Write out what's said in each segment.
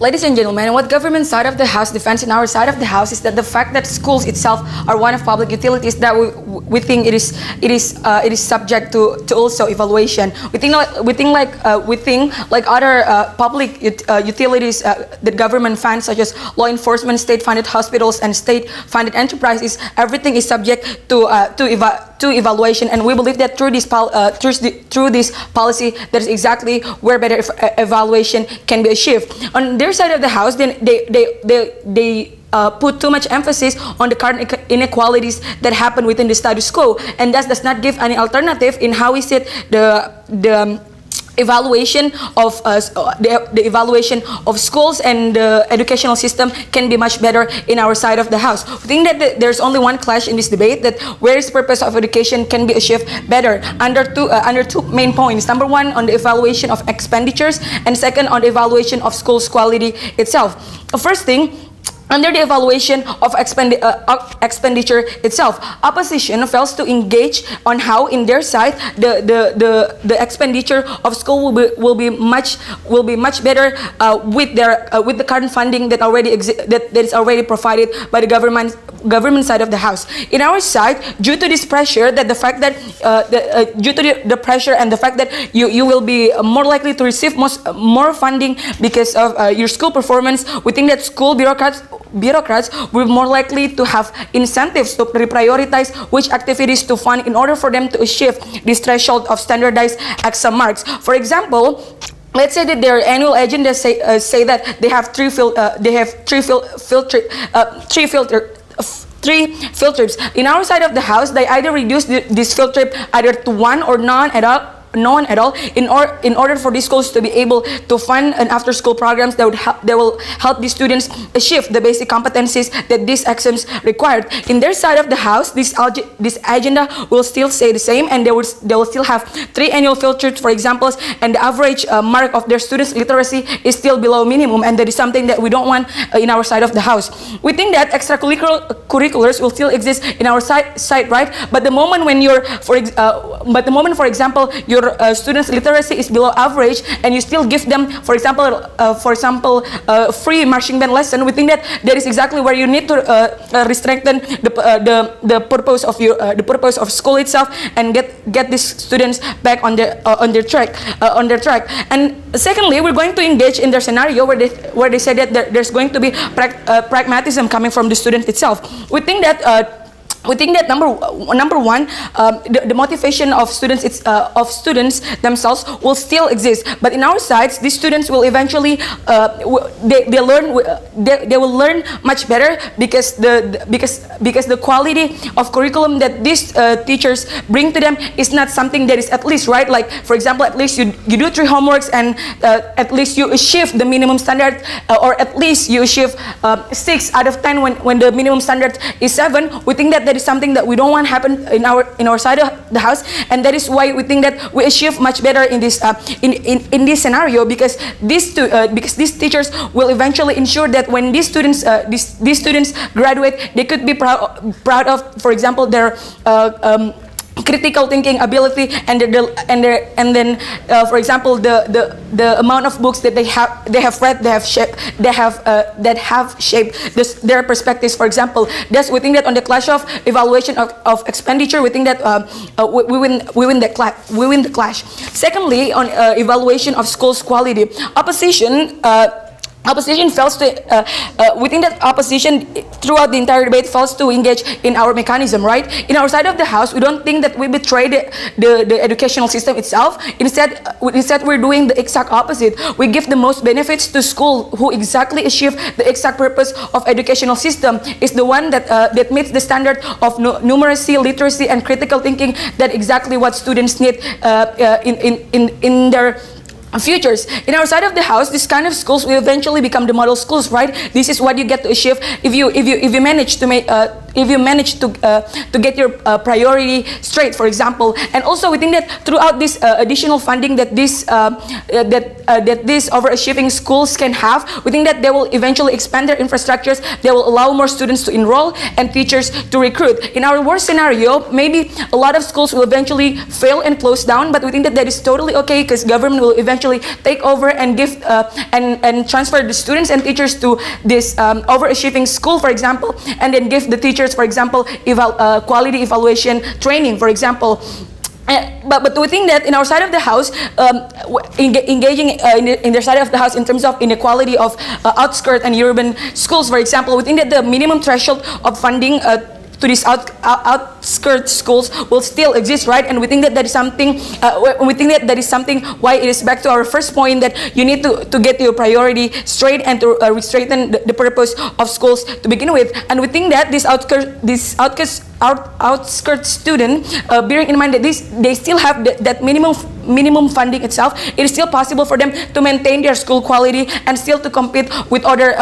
Ladies and gentlemen, what government side of the house defends in our side of the house is that the fact that schools itself are one of public utilities that we think it is subject to also evaluation. We think like other public utilities that government funds, such as law enforcement, state-funded hospitals, and state-funded enterprises, everything is subject to evaluation, and we believe that through this policy, that is exactly where better evaluation can be achieved. On their side of the house, then they put too much emphasis on the current inequalities that happen within the status quo, and thus does not give any alternative in how is it the evaluation of the evaluation of schools and the educational system can be much better in our side of the house. We think that there's only one clash in this debate, that where is the purpose of education can be achieved better under two main points. Number one, on the evaluation of expenditures, and second, on the evaluation of schools quality itself. First thing, under the evaluation of expenditure itself, opposition fails to engage on how, in their side, the expenditure of school will be much better with the current funding that is already provided by the government side of the house. In our side, due to this pressure, that the fact that due to the pressure and the fact that you will be more likely to receive more funding because of your school performance, we think that school bureaucrats will more likely to have incentives to reprioritize which activities to fund in order for them to achieve this threshold of standardized exam marks. For example, let's say that their annual agendas say that they have three field trips. In our side of the house, they either reduce this field trip either to one or none at all in order for these schools to be able to fund an after-school programs that will help these students achieve the basic competencies that these exams required. In their side of the house, this agenda will still stay the same, and they will still have 3 annual field trips, for example, and the average mark of their students' literacy is still below minimum, and that is something that we don't want in our side of the house. We think that extracurriculars will still exist in our side, right? But the moment when for example, your students' literacy is below average, and you still give them, for example, free marching band lesson, we think that is exactly where you need to strengthen the purpose of school itself, and get these students back on their track. And secondly, we're going to engage in their scenario where they say that there's going to be pragmatism coming from the student itself. We think that number one, the motivation of students themselves will still exist. But in our sides, these students will eventually they will learn much better because the quality of curriculum that these teachers bring to them is not something that is at least, right. Like, for example, at least you do 3 homeworks, and at least you achieve the minimum standard, or at least you achieve 6 out of 10 when the minimum standard is 7. We think that is something that we don't want to happen in our side of the house, and that is why we think that we achieve much better in this scenario, because these teachers will eventually ensure that when these students graduate, they could be proud of, for example, their critical thinking ability, and then for example, the amount of books that they have read, that have shaped their perspectives, for example. Thus, we think that on the clash of evaluation of expenditure, we think that we win the clash. Secondly, on evaluation of schools quality, opposition fails to, we think that opposition throughout the entire debate fails to engage in our mechanism, right? In our side of the house, we don't think that we betray the educational system itself. Instead, we're doing the exact opposite. We give the most benefits to school who exactly achieve the exact purpose of educational system, is the one that meets the standard of numeracy, literacy, and critical thinking, that exactly what students need in their futures. In our side of the house, this kind of schools will eventually become the model schools, right? This is what you get to achieve if you manage to make manage to get your priority straight, for example. And also we think that throughout this additional funding that these overachieving schools can have, we think that they will eventually expand their infrastructures. They will allow more students to enroll and teachers to recruit. In our worst scenario, maybe a lot of schools will eventually fail and close down, but we think that that is totally okay, because government will eventually take over and give and transfer the students and teachers to this overachieving school, for example, and then give the teachers, for example, quality evaluation training, for example. But we think that in our side of the house, engaging in their side of the house in terms of inequality of outskirt and urban schools, for example, we think that the minimum threshold of funding to these outskirt schools will still exist, right? And we think that that is something. We think that that is something. Why it is back to our first point, that you need to get your priority straight and to straighten the purpose of schools to begin with. And we think that this outskirt student, bearing in mind that they still have that minimum funding itself, it is still possible for them to maintain their school quality and still to compete with other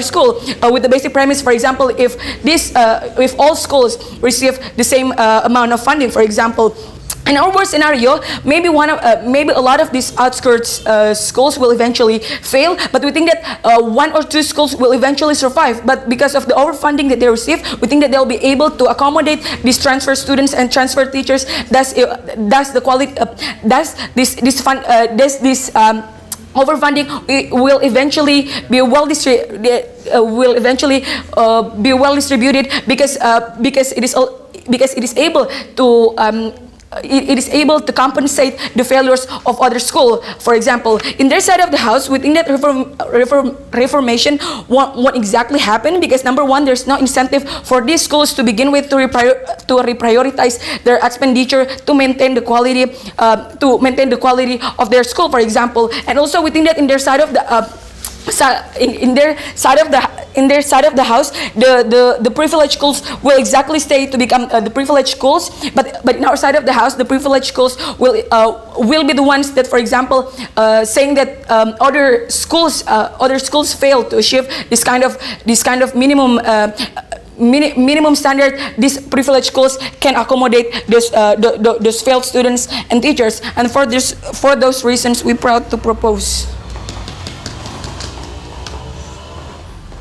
school with the basic premise. For example, if all schools receive the same amount of funding, for example. In our worst scenario, maybe a lot of these outskirts schools will eventually fail, but we think that one or two schools will eventually survive. But because of the overfunding that they receive, we think that they'll be able to accommodate these transfer students and transfer teachers. Thus the quality. Overfunding will eventually be well distributed because it is able to. It is able to compensate the failures of other schools. For example, in their side of the house, we think that reformation won't exactly happen, because number one, there's no incentive for these schools to begin with to reprioritize their expenditure to maintain the quality of their school, for example. And also, we think that in their side of the in their side of the house, the privileged schools will exactly stay to become the privileged schools, but in our side of the house, the privileged schools will be the ones that, for example, saying that other schools fail to achieve this kind of minimum standard. These privileged schools can accommodate those failed students and teachers, and for those reasons, we proud to propose.